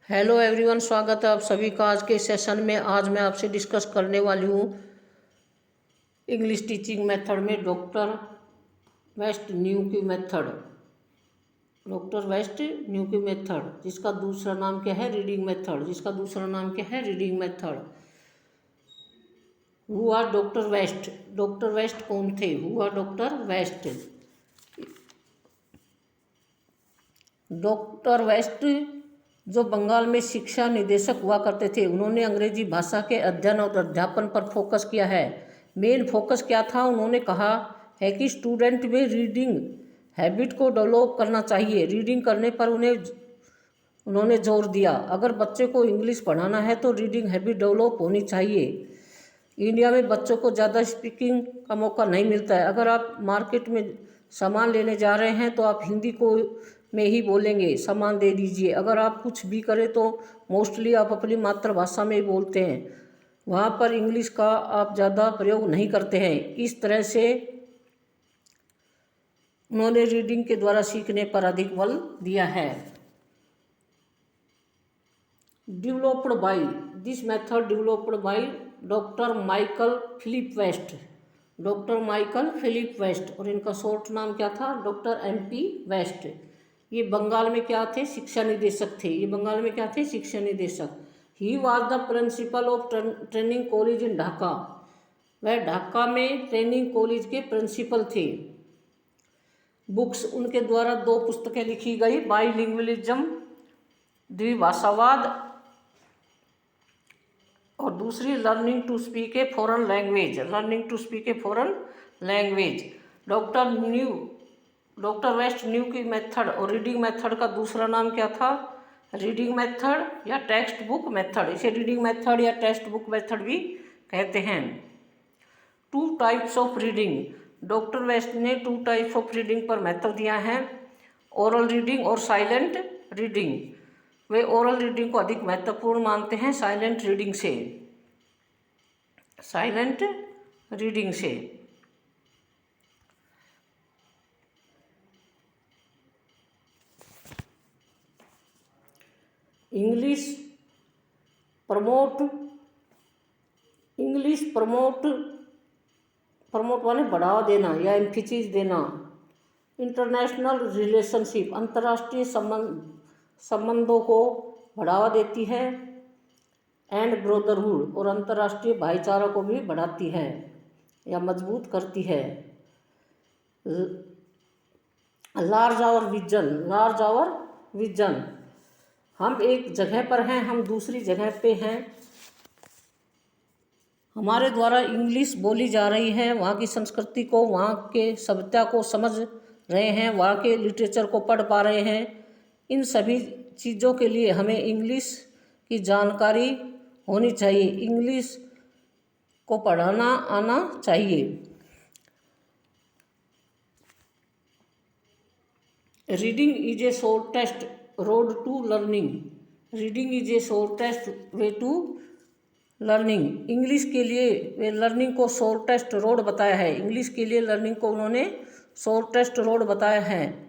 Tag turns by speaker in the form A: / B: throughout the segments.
A: Hello everyone, स्वागत है आप सभी का आज के सेशन में। आज मैं आपसे डिस्कस करने वाली हूँ इंग्लिश टीचिंग मेथड में डॉक्टर वेस्ट न्यू की मेथड। डॉक्टर वेस्ट न्यू की मेथड जिसका दूसरा नाम क्या है? Reading method. जिसका दूसरा नाम क्या है? Reading method. Who are doctor West? Doctor West कौन थे? Who are doctor West? Doctor West जो बंगाल में शिक्षा निदेशक हुआ करते थे, उन्होंने अंग्रेजी भाषा के अध्ययन और अध्यापन पर फोकस किया है। मेन फोकस क्या था? उन्होंने कहा है कि स्टूडेंट में रीडिंग हैबिट को डेवलप करना चाहिए। रीडिंग करने पर उन्होंने जोर दिया। अगर बच्चे को इंग्लिश पढ़ाना है तो रीडिंग हैबिट डेवलप होनी चाहिए। इंडिया में बच्चों को ज़्यादा स्पीकिंग का मौका नहीं मिलता है। अगर आप मार्केट में सामान लेने जा रहे हैं तो आप हिंदी को में ही बोलेंगे, सामान दे दीजिए। अगर आप कुछ भी करें तो मोस्टली आप अपनी मातृभाषा में ही बोलते हैं, वहाँ पर इंग्लिश का आप ज़्यादा प्रयोग नहीं करते हैं। इस तरह से उन्होंने रीडिंग के द्वारा सीखने पर अधिक बल दिया है। Developed by this method developed by doctor Michael Philip West. Doctor Michael Philip West, और इनका शॉर्ट नाम क्या था? Doctor MP West. ये बंगाल में क्या थे? शिक्षा निदेशक थे। ये बंगाल में क्या थे? शिक्षा निदेशक। He was the principle of training college in Dhaka. वह ढाका में ट्रेनिंग कॉलेज के प्रिंसिपल थे। बुक्स उनके द्वारा 2 पुस्तकें लिखी गई, बाईलिंगुअलिज्म द्विभाषावाद और दूसरी learning to speak a foreign language. Learning to speak a foreign language. Doctor West new की मेथड और रीडिंग मेथड का दूसरा नाम क्या था? रीडिंग मेथड या टेक्स्ट बुक मेथड। इसे रीडिंग मेथड या टेक्स्ट बुक मेथड भी कहते हैं। 2 types of reading. Doctor West ने 2 टाइप्स ऑफ रीडिंग पर महत्व दिया है, ओरल रीडिंग और साइलेंट रीडिंग। वे ओरल रीडिंग को अधिक महत्वपूर्ण मानते हैं साइलेंट रीडिंग से। साइलेंट रीडिंग से इंग्लिश प्रमोट माने बढ़ावा देना या एम्फेसिस देना। इंटरनेशनल रिलेशनशिप अंतर्राष्ट्रीय संबंधों को बढ़ावा देती है। एंड ब्रदरहुड और अंतर्राष्ट्रीय भाईचारा को भी बढ़ाती है या मजबूत करती है। Large our vision. हम एक जगह पर हैं, हम दूसरी जगह पे हैं। हमारे द्वारा इंग्लिश बोली जा रही है, वहाँ की संस्कृति को, वहाँ के सभ्यता को समझ रहे हैं, वहाँ के लिटरेचर को पढ़ पा रहे हैं। इन सभी चीज़ों के लिए हमें इंग्लिश की जानकारी होनी चाहिए, इंग्लिश को पढ़ाना आना चाहिए। Reading is a shortest road to learning. Reading is a shortest way to learning. English के लिए वे लर्निंग को शॉर्टेस्ट रोड बताया है। इंग्लिश के लिए लर्निंग को उन्होंने शॉर्टेस्ट रोड बताया है।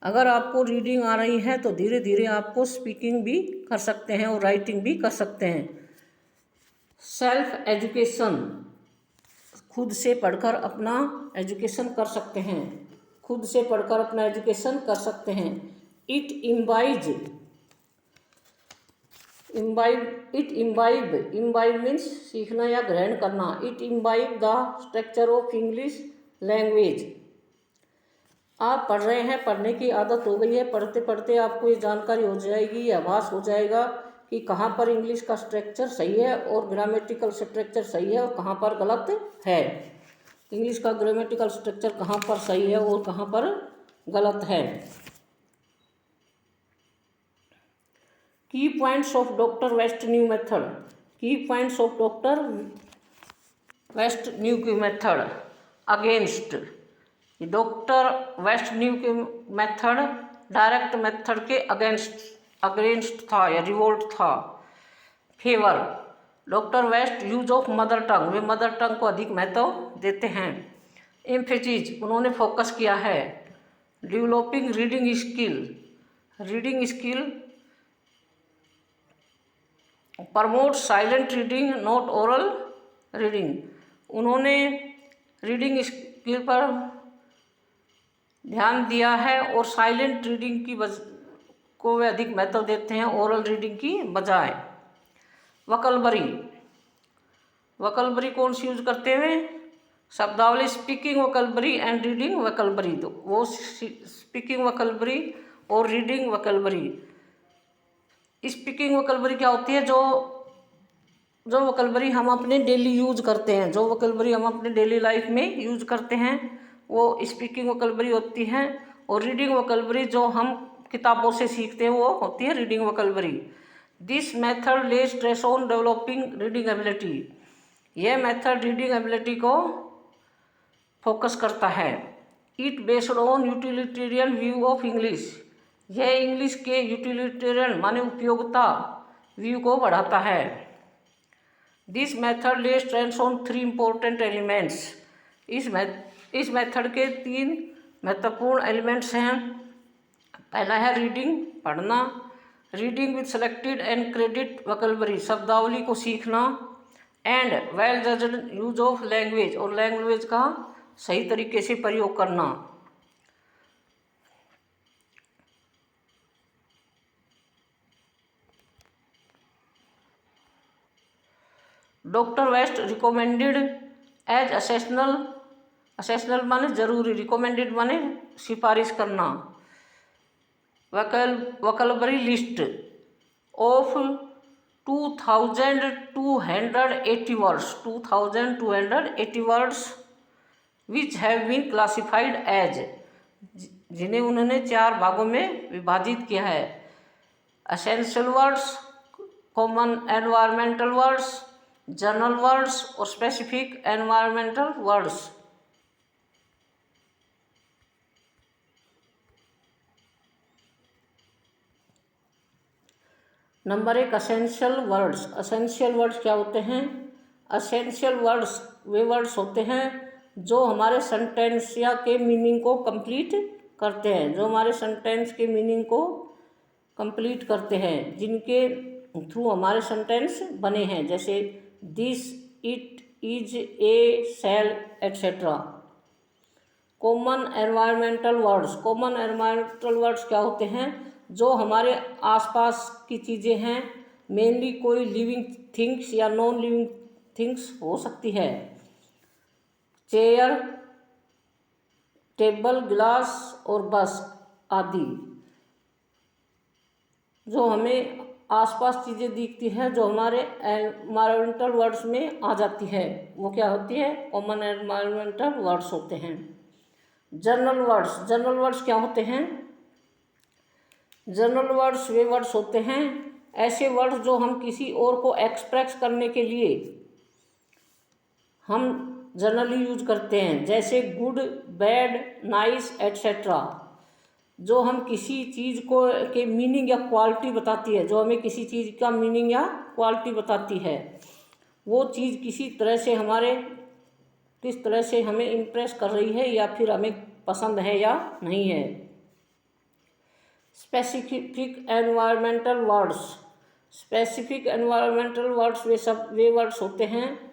A: अगर आपको रीडिंग आ रही है तो धीरे धीरे आपको स्पीकिंग भी कर सकते हैं और राइटिंग भी कर सकते हैं। सेल्फ एजुकेशन, खुद से पढ़कर अपना एजुकेशन कर सकते हैं। खुद से पढ़कर अपना एजुकेशन कर सकते हैं। इट इम्बाइब मीन्स सीखना या ग्रहण करना। It imbibe the structure of English language. आप पढ़ रहे हैं, पढ़ने की आदत हो गई है, पढ़ते पढ़ते आपको ये जानकारी हो जाएगी, आभास हो जाएगा कि कहाँ पर इंग्लिश का स्ट्रक्चर सही है और ग्रामेटिकल स्ट्रक्चर सही है और कहाँ पर गलत है। इंग्लिश का ग्रामेटिकल स्ट्रक्चर कहाँ पर सही है और कहाँ पर गलत है। Key points of doctor West new method. Key points of doctor West new की method. Against, doctor West new की मेथड डायरेक्ट मेथड के अगेंस्ट था या रिवोल्ट था। Favour, doctor West use of mother tongue, वे मदर टंग को अधिक महत्व देते हैं। एम्फेसिस, उन्होंने फोकस किया है। Developing reading skill promote silent reading not oral reading. उन्होंने रीडिंग स्किल पर ध्यान दिया है और साइलेंट रीडिंग को वे अधिक महत्व देते हैं ओरल रीडिंग की बजाय। वकलबरी कौन सी यूज करते हुए? शब्दावली स्पीकिंग वकलबरी एंड रीडिंग वकलबरी। तो वो स्पीकिंग वकलबरी और रीडिंग वकलबरी। स्पीकिंग वकलबरी क्या होती है? जो वकलबरी हम अपने डेली यूज करते हैं, जो वकलबरी हम अपने डेली लाइफ में यूज करते हैं, वो स्पीकिंग वकलबरी होती है। और रीडिंग वकलबरी जो हम किताबों से सीखते हैं वो होती है reading vocabulary. This method lays stress on developing reading ability. यह मेथड रीडिंग एबिलिटी को फोकस करता है। It based on utilitarian view of English. यह इंग्लिश के यूटिलिटेरियन माने उपयोगिता व्यू को बढ़ाता है। This method lays stress on 3 important elements. इस मेथड के 3 महत्वपूर्ण एलिमेंट्स हैं। पहला है रीडिंग, पढ़ना। Reading with selected and credit vocabulary, शब्दावली को सीखना। And well judged use of language, और लैंग्वेज का सही तरीके से प्रयोग करना। Doctor West recommended as essential माने जरूरी, रिकमेंडेड माने सिफारिश करना। Vocabulary list of 2280 words, 2280 words which have been classified as, जिन्हें उन्होंने 4 भागों में विभाजित किया है। Essential words, common environmental words, general words और specific environmental words. Number 1 essential words. Essential words क्या होते हैं? असेंशियल वर्ड्स वे वर्ड्स होते हैं जो हमारे सेंटेंस या के मीनिंग को कंप्लीट करते हैं, जो हमारे सेंटेंस के मीनिंग को कंप्लीट करते हैं, जिनके थ्रू हमारे सेंटेंस बने हैं, जैसे this, it, is, a, shall etcetera. Common environmental words. Common environmental words क्या होते हैं? जो हमारे आसपास की चीज़ें हैं, मेनली कोई लिविंग थिंग्स या नॉन लिविंग थिंग्स हो सकती है। चेयर, टेबल, ग्लास और बस आदि। जो हमें आसपास चीज़ें दिखती हैं, जो हमारे एनवायरमेंटल वर्ड्स में आ जाती है, वो क्या होती है? कॉमन एनवायरमेंटल वर्ड्स होते हैं। General words. जनरल वर्ड्स क्या होते हैं? जनरल वर्ड्स वे वर्ड्स होते हैं, ऐसे वर्ड्स जो हम किसी और को एक्सप्रेस करने के लिए हम जनरली यूज करते हैं, जैसे गुड, बैड, नाइस एट्सेट्रा। जो हम किसी चीज़ को के मीनिंग या क्वालिटी बताती है, जो हमें किसी चीज़ का मीनिंग या क्वालिटी बताती है, वो चीज़ किस तरह से हमें इम्प्रेस कर रही है या फिर हमें पसंद है या नहीं है। Specific environmental words. Specific environmental words वे वर्ड्स होते हैं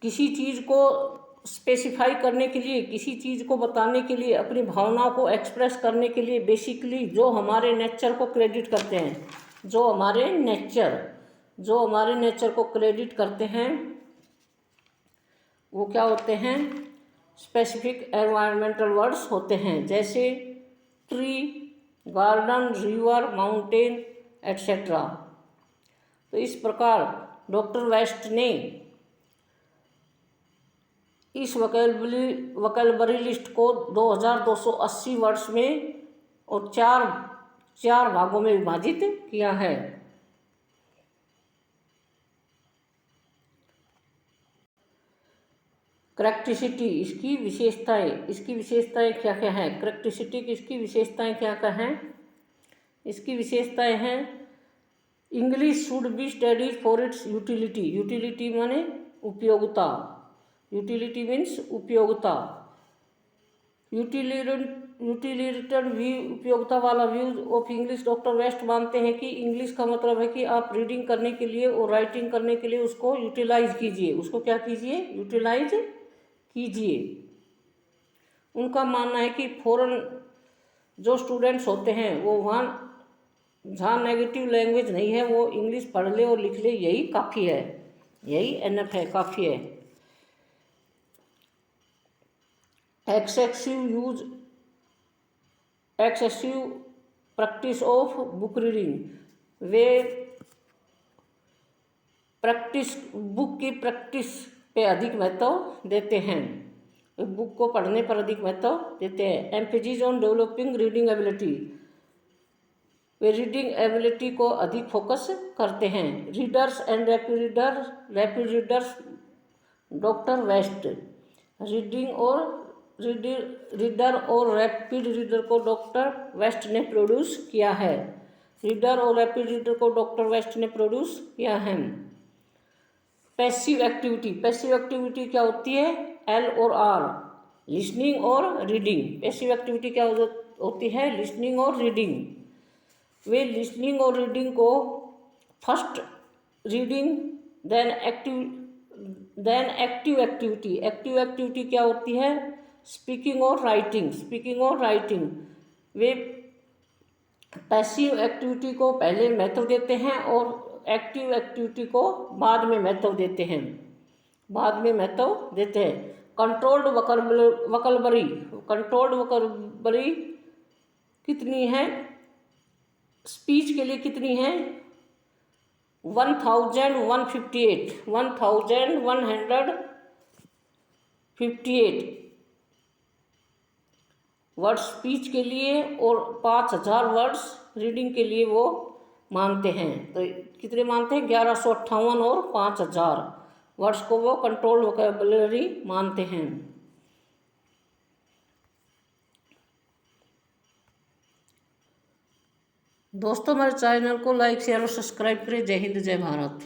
A: किसी चीज़ को स्पेसिफाई करने के लिए, किसी चीज़ को बताने के लिए, अपनी भावनाओं को एक्सप्रेस करने के लिए, बेसिकली जो हमारे नेचर को क्रेडिट करते हैं, जो हमारे नेचर को क्रेडिट करते हैं, वो क्या होते हैं? स्पेसिफिक एनवायरमेंटल वर्ड्स होते हैं, जैसे tree, garden, river, mountain etcetera. तो इस प्रकार डॉक्टर वेस्ट ने इस वोकैबुलरी लिस्ट को 2280 वर्ड्स में और चार भागों में विभाजित किया है। करेक्टिसिटी, इसकी विशेषताएं क्या क्या हैं? करेक्टिसिटी की इसकी विशेषताएं क्या क्या हैं? इसकी विशेषताएं हैं, English should be studied for its utility. Utility माने उपयोगिता, यूटिलिटी मीन्स उपयोगिता। यूटिलिटेरियन व्यू, उपयोगिता वाला views of English. Doctor West मानते हैं कि इंग्लिश का मतलब है कि आप रीडिंग करने के लिए और राइटिंग करने के लिए उसको यूटिलाइज कीजिए। उसको क्या कीजिए? यूटिलाइज कीजिए। उनका मानना है कि फॉरेन जो स्टूडेंट्स होते हैं वो वहाँ जहाँ नेगेटिव लैंग्वेज नहीं है वो इंग्लिश पढ़ ले और लिख ले, यही काफ़ी है, यही एनफ है, काफ़ी है। Excessive practice of book reading, way book की प्रैक्टिस पे अधिक महत्व देते हैं, बुक को पढ़ने पर अधिक महत्व देते हैं। Emphasis on developing reading ability, वे रीडिंग एबिलिटी को अधिक फोकस करते हैं। Readers and rapid readers, doctor West reader और रैपिड रीडर को डॉक्टर वेस्ट ने प्रोड्यूस किया है। रीडर और रैपिड रीडर को डॉक्टर वेस्ट ने प्रोड्यूस किया है। पैसिव एक्टिविटी क्या होती है? एल और आर, लिसनिंग और रीडिंग। पैसिव एक्टिविटी क्या होती है? लिसनिंग और रीडिंग। वे लिसनिंग और रीडिंग को first reading then active activity क्या होती है? स्पीकिंग और राइटिंग। वे पैसिव एक्टिविटी को पहले महत्व देते हैं और एक्टिव एक्टिविटी को बाद में महत्व देते हैं। कंट्रोल्ड वोकैबुलरी कितनी है? स्पीच के लिए कितनी है? 1158 वर्ड्स स्पीच के लिए और 5000 वर्ड्स रीडिंग के लिए वो मानते हैं। तो कितने मानते हैं? 1158 और 5000 वर्ड्स को वो कंट्रोल्ड वोकैबुलरी मानते हैं। दोस्तों, हमारे चैनल को लाइक शेयर और सब्सक्राइब करें। जय हिंद, जय भारत।